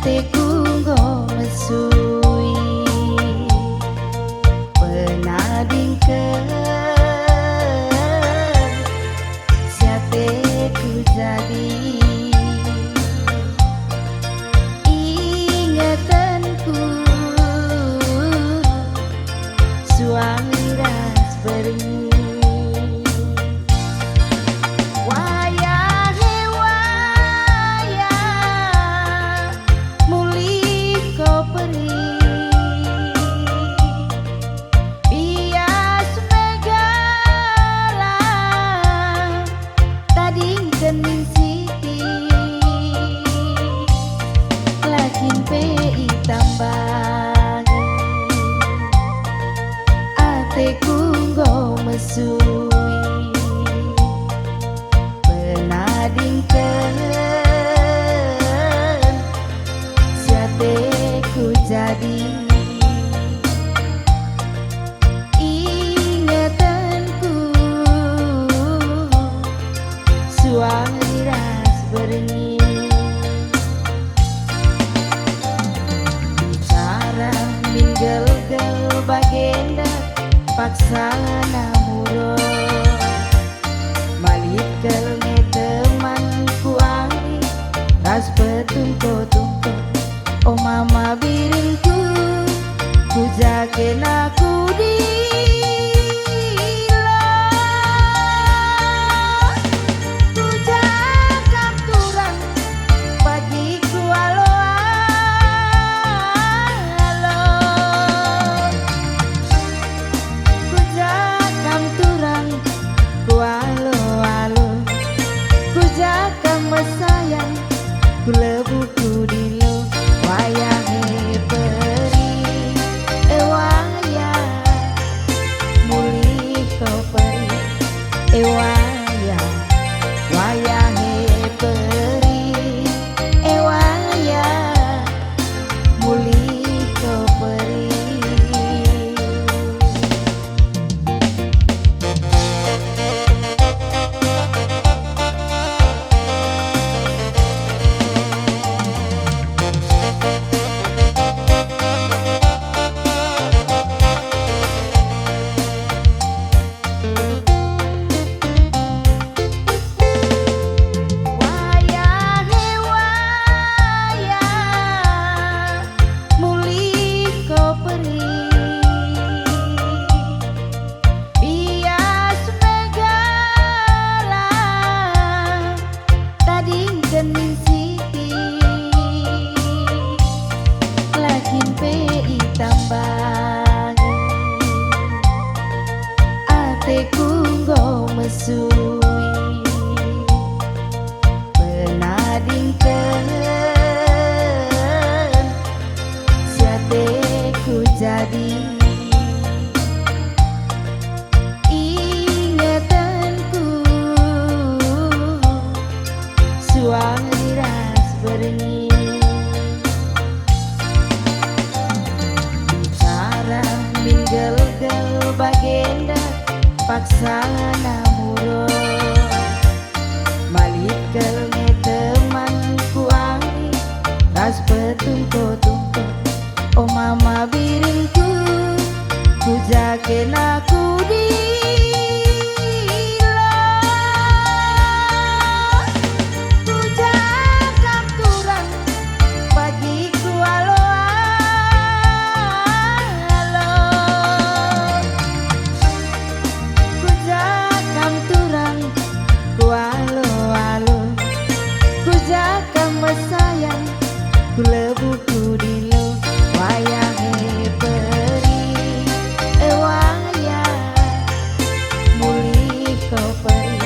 Atiku nggo mesui penadingkeun siateku jadi ingetanku suami ras beri Atiku nggo mesui penadingkeun siateku jadi ingetanku suami ras berengi bicara minggel-gel bagenda paksana muro malikeun temanku ari ras petungko-tungko oh mama biringku kujakeun aku kulebuku dilo wayahe peri wayah mulih kau peri wayahe peri wayah mulih kau peri Atiku nggo mesui penadingkeun siateku jadi ingetanku suami ras berengi bicara minggel-gel bagenda paksana muro malikeun temanku ari ras petungko-tungko oh mama biringku kujakeun aku kulebuku dilo wayahe peri wayah mulih kau peri